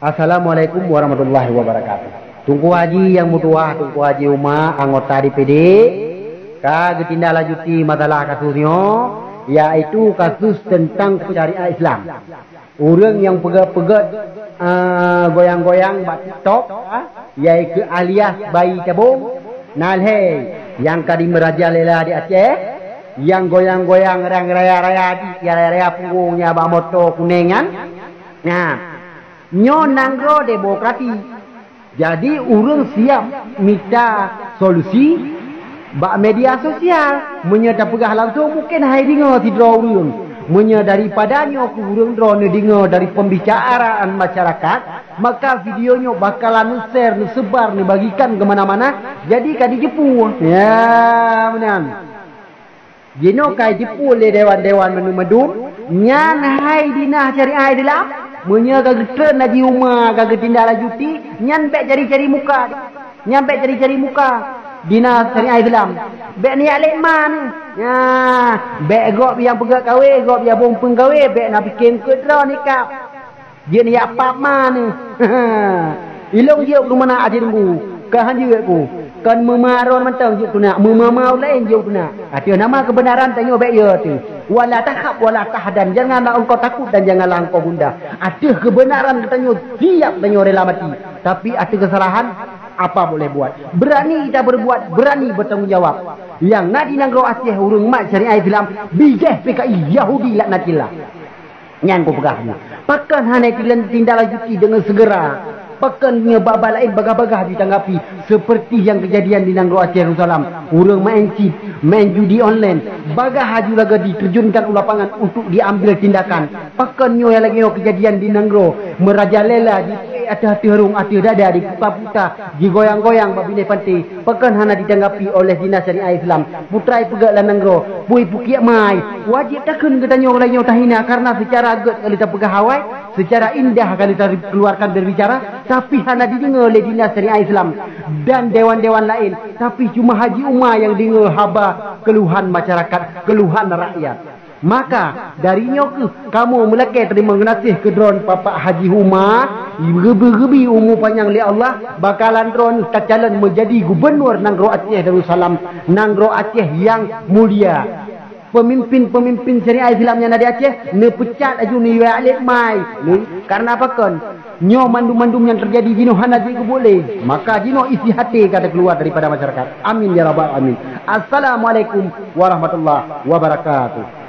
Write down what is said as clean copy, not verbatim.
Assalamualaikum warahmatullahi wabarakatuh. Tunggu Haji yang mutuah, Tunggu Haji Umar, anggota DPD, kagak tindak lanjuti masalah kasusnya, yaitu kasus tentang syariah Islam. Orang yang pegat-pegat goyang-goyang buat TikTok, yaitu alias bayi tabung, nalhe yang kadi merajalela di Aceh, yang goyang-goyang raya-raya di raya-raya punggungnya bawa motor kuningan. Nah, nyo nangro demokrasi. Jadi urang siap minta solusi bak media sosial menyata pegah langsung mungkin hai dengar tidro urang menya daripadanya ku urang dro ne dengar dari pembicaraan masyarakat, maka videonya bakalan share sebar ne bagikan ke mana-mana, jadi kadi jepu ya benar. Jino kai jepu le dewan-dewan menu-medum nyan hai dinah cari ai dalam menya kagak tren Haji Umar kagak tindak lanjuti nyampe cari-cari muka, nyampe cari-cari muka dinas syariah Islam bek ni alik man ya bek gok yang pegat kawe gok yang bompeng kawe bek nak bikin kedra nikah dia ni apa man ilong dia ke mana aja tunggu kan juga ku kan memaron mentang juk nak memamau lain juk nak ada nama kebenaran tanya bek ya tu wala takhaf wala tahdan, janganlah engkau takut dan janganlah engkau gundah. Ada kebenaran katanya siap tanya rela mati, tapi ada kesalahan apa boleh buat, berani kita berbuat, berani bertanggungjawab. Yang nadi nanggro Aceh urang mat syariah Islam bijeh PKI Yahudi laknatillah nyan ko pegahnya pakan hanai tindak lanjuti dengan segera. Pakan babal lain bagah-bagah ditanggapi seperti yang kejadian di Nanggro Aceh Darussalam. Urang main chip, main judi online, bagah haju laga diterjunkan ke lapangan untuk diambil tindakan. Pakan nyo yang lagi kejadian di Nanggro merajalela di hati harung hati dada di puta-puta digoyang-goyang babine pantai. Pakan hana ditanggapi oleh dinas syariah Islam. Putrai pegak lan Nanggro, pui pukiak mai. Wajib takun katanya orang lain tahina karena secara agak kali tak pegah hawai, secara indah kali tak keluarkan berbicara. Tapi hana didengar oleh dinas syariah Islam dan dewan-dewan lain. Tapi cuma Haji Umar yang dengar haba keluhan masyarakat, keluhan rakyat. Maka darinya kamu melekat terima ngasih ke drone Bapak Haji Umar, gebi-gebi umur panjang oleh Allah, bakalan drone tercalon menjadi gubernur Nanggro Aceh Darussalam, Nanggro Aceh yang mulia. Pemimpin-pemimpin syariah Islamnya nadi Aceh ne pecat aju ni alik mai karena apa kan nyo mandum-mandum yang terjadi jino hana jiku boleh, maka jino isi hati kata keluar daripada masyarakat. Amin ya rabbal alamin. Assalamualaikum warahmatullahi wabarakatuh.